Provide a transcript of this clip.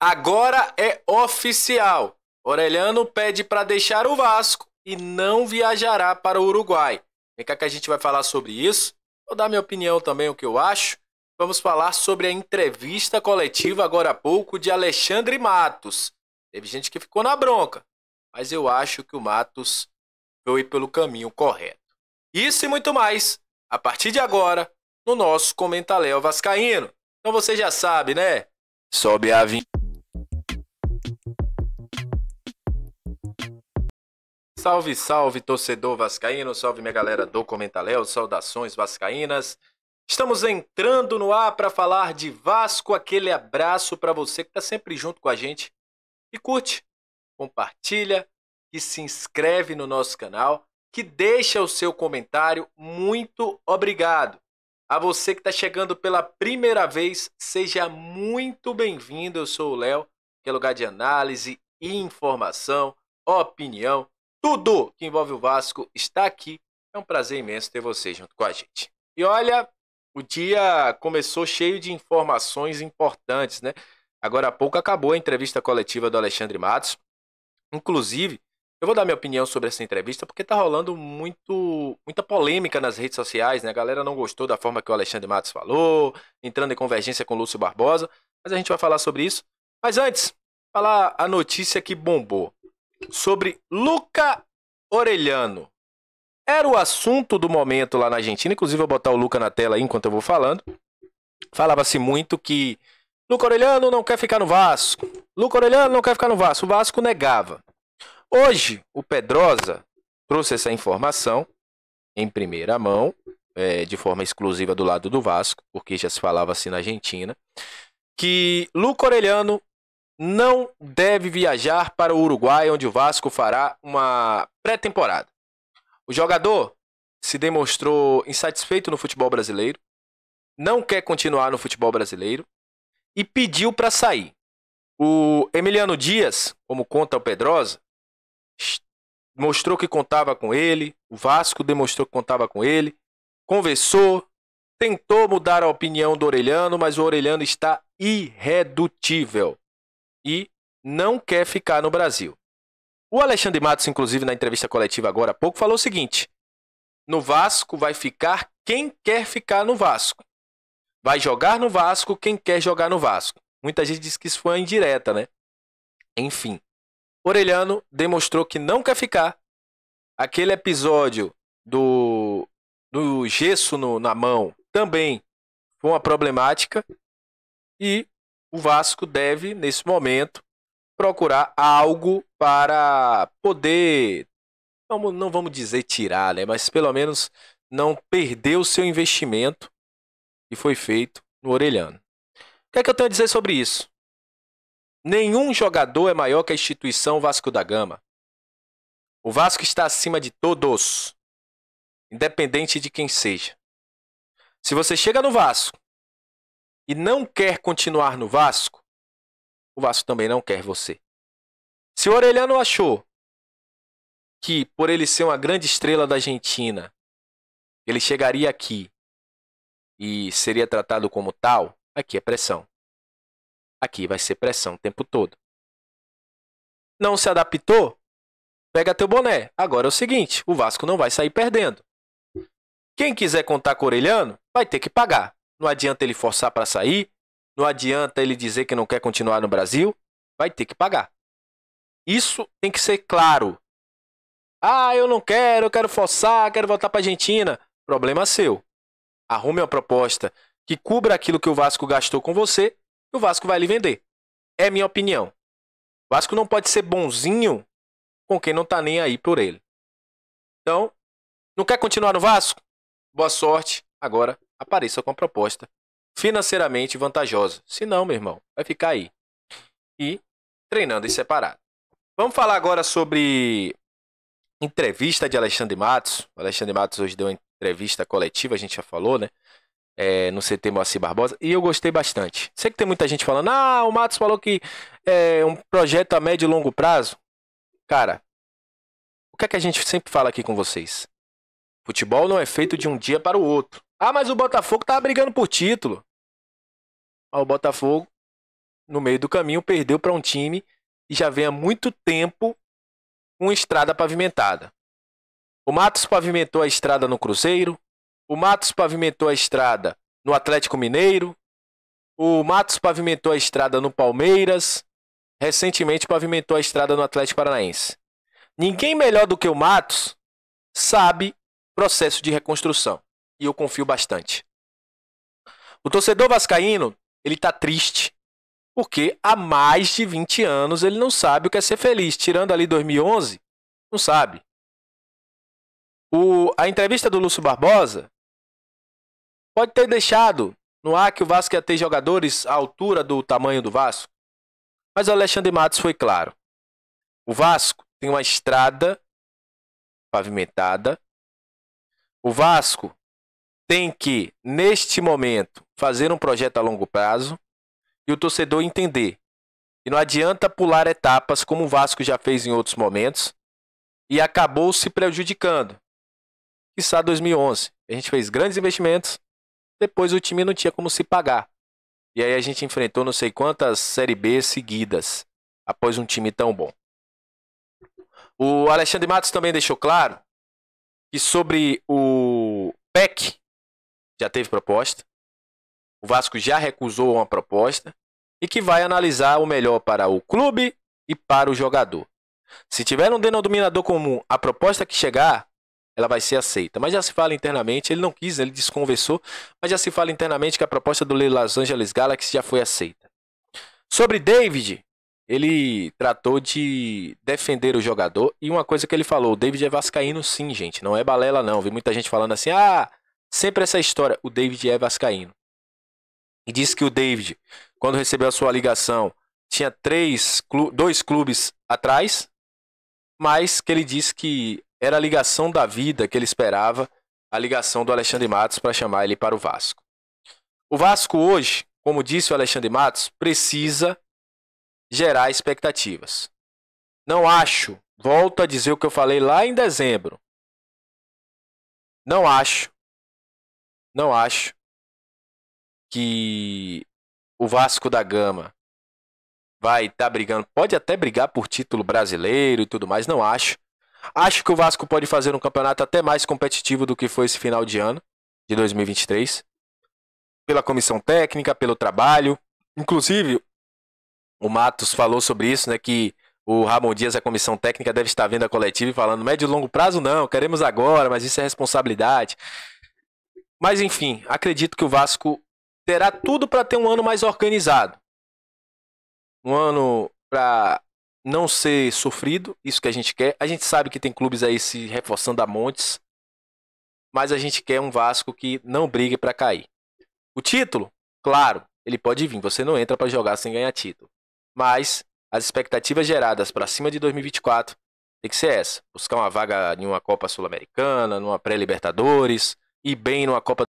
Agora é oficial. Orelhano pede para deixar o Vasco e não viajará para o Uruguai. Vem cá que a gente vai falar sobre isso. Vou dar minha opinião também, o que eu acho. Vamos falar sobre a entrevista coletiva agora há pouco de Alexandre Matos. Teve gente que ficou na bronca, mas eu acho que o Matos foi pelo caminho correto. Isso e muito mais, a partir de agora, no nosso Comentaléu Vascaíno. Então você já sabe, né? Sobe a vinheta. Salve, salve, torcedor vascaíno, salve minha galera do Comentaléu, saudações vascaínas. Estamos entrando no ar para falar de Vasco, aquele abraço para você que está sempre junto com a gente. E curte, compartilha, que se inscreve no nosso canal, que deixa o seu comentário. Muito obrigado. A você que está chegando pela primeira vez, seja muito bem-vindo. Eu sou o Léo, que é lugar de análise, informação, opinião. Tudo que envolve o Vasco está aqui. É um prazer imenso ter você junto com a gente. E olha, o dia começou cheio de informações importantes, né? Agora há pouco acabou a entrevista coletiva do Alexandre Matos. Inclusive, eu vou dar minha opinião sobre essa entrevista porque tá rolando muita polêmica nas redes sociais, né? A galera não gostou da forma que o Alexandre Matos falou, entrando em convergência com o Lúcio Barbosa. Mas a gente vai falar sobre isso. Mas antes, falar a notícia que bombou. Sobre Luca Orelhano. Era o assunto do momento lá na Argentina. Inclusive, eu vou botar o Luca na tela aí enquanto eu vou falando. Falava-se muito que Luca Orelhano não quer ficar no Vasco. Luca Orelhano não quer ficar no Vasco. O Vasco negava. Hoje, o Pedrosa trouxe essa informação em primeira mão, de forma exclusiva do lado do Vasco, porque já se falava assim na Argentina, que Luca Orelhano não deve viajar para o Uruguai, onde o Vasco fará uma pré-temporada. O jogador se demonstrou insatisfeito no futebol brasileiro, não quer continuar no futebol brasileiro e pediu para sair. O Emiliano Dias, como conta o Pedrosa, mostrou que contava com ele, o Vasco demonstrou que contava com ele, conversou, tentou mudar a opinião do Orelhano, mas o Orelhano está irredutível e não quer ficar no Brasil. O Alexandre Matos, inclusive, na entrevista coletiva agora há pouco, falou o seguinte: no Vasco vai ficar quem quer ficar no Vasco. Vai jogar no Vasco quem quer jogar no Vasco. Muita gente diz que isso foi uma indireta, né? Enfim, Orelhano demonstrou que não quer ficar. Aquele episódio do gesso na mão também foi uma problemática. E o Vasco deve, nesse momento, procurar algo para poder, não vamos dizer tirar, né? Mas pelo menos não perder o seu investimento que foi feito no Orelhano. O que é que eu tenho a dizer sobre isso? Nenhum jogador é maior que a instituição Vasco da Gama. O Vasco está acima de todos, independente de quem seja. Se você chega no Vasco e não quer continuar no Vasco, o Vasco também não quer você. Se o Orelhano achou que, por ele ser uma grande estrela da Argentina, ele chegaria aqui e seria tratado como tal, aqui é pressão. Aqui vai ser pressão o tempo todo. Não se adaptou? Pega teu boné. Agora é o seguinte, o Vasco não vai sair perdendo. Quem quiser contar com o Orelhano, vai ter que pagar. Não adianta ele forçar para sair, não adianta ele dizer que não quer continuar no Brasil, vai ter que pagar. Isso tem que ser claro. Ah, eu não quero, eu quero forçar, quero voltar para a Argentina. Problema seu. Arrume uma proposta que cubra aquilo que o Vasco gastou com você e o Vasco vai lhe vender. É minha opinião. O Vasco não pode ser bonzinho com quem não tá nem aí por ele. Então, não quer continuar no Vasco? Boa sorte. Agora, apareça com uma proposta financeiramente vantajosa. Se não, meu irmão, vai ficar aí. E treinando em separado. Vamos falar agora sobre entrevista de Alexandre Matos. O Alexandre Matos hoje deu uma entrevista coletiva, a gente já falou, né? No CT Moacir Barbosa. E eu gostei bastante. Sei que tem muita gente falando, o Matos falou que é um projeto a médio e longo prazo. Cara, o que é que a gente sempre fala aqui com vocês? Futebol não é feito de um dia para o outro. Mas o Botafogo tá brigando por título. O Botafogo no meio do caminho, perdeu para um time que já vem há muito tempo com estrada pavimentada. O Matos pavimentou a estrada no Cruzeiro, o Matos pavimentou a estrada no Atlético Mineiro, o Matos pavimentou a estrada no Palmeiras, recentemente pavimentou a estrada no Atlético Paranaense. Ninguém melhor do que o Matos sabe processo de reconstrução, e eu confio bastante. O torcedor vascaíno, ele tá triste, porque há mais de 20 anos ele não sabe o que é ser feliz. Tirando ali 2011, não sabe. A entrevista do Lúcio Barbosa pode ter deixado no ar que o Vasco ia ter jogadores à altura do tamanho do Vasco. Mas o Alexandre Matos foi claro. O Vasco tem uma estrada pavimentada. O Vasco tem que, neste momento, fazer um projeto a longo prazo e o torcedor entender que não adianta pular etapas como o Vasco já fez em outros momentos e acabou se prejudicando. Quiçá 2011. A gente fez grandes investimentos, depois o time não tinha como se pagar. E aí a gente enfrentou não sei quantas Série B seguidas após um time tão bom. O Alexandre Matos também deixou claro que sobre o PEC já teve proposta, o Vasco já recusou uma proposta e que vai analisar o melhor para o clube e para o jogador. Se tiver um denominador comum, a proposta que chegar, ela vai ser aceita. Mas já se fala internamente, ele não quis, ele desconversou, mas já se fala internamente que a proposta do Los Angeles Galaxy já foi aceita. Sobre David, ele tratou de defender o jogador e uma coisa que ele falou, o David é vascaíno sim, gente, não é balela não. Vi muita gente falando assim, sempre essa história, o David é vascaíno. E disse que o David, quando recebeu a sua ligação, tinha dois clubes atrás, mas que ele disse que era a ligação da vida que ele esperava, a ligação do Alexandre Matos para chamar ele para o Vasco. O Vasco hoje, como disse o Alexandre Matos, precisa gerar expectativas. Não acho, volto a dizer o que eu falei lá em dezembro, não acho que o Vasco da Gama vai estar brigando, pode até brigar por título brasileiro e tudo mais, não acho. Acho que o Vasco pode fazer um campeonato até mais competitivo do que foi esse final de ano, de 2023. Pela comissão técnica, pelo trabalho. Inclusive, o Matos falou sobre isso, né? Que o Ramon Dias, a comissão técnica, deve estar vendo a coletiva e falando, médio e longo prazo não, queremos agora, mas isso é responsabilidade. Mas enfim, acredito que o Vasco terá tudo para ter um ano mais organizado. Um ano para não ser sofrido, isso que a gente quer. A gente sabe que tem clubes aí se reforçando a montes, mas a gente quer um Vasco que não brigue para cair. O título, claro, ele pode vir, você não entra para jogar sem ganhar título. Mas as expectativas geradas para cima de 2024 tem que ser essa. Buscar uma vaga em uma Copa Sul-Americana, numa pré-Libertadores, ir bem numa Copa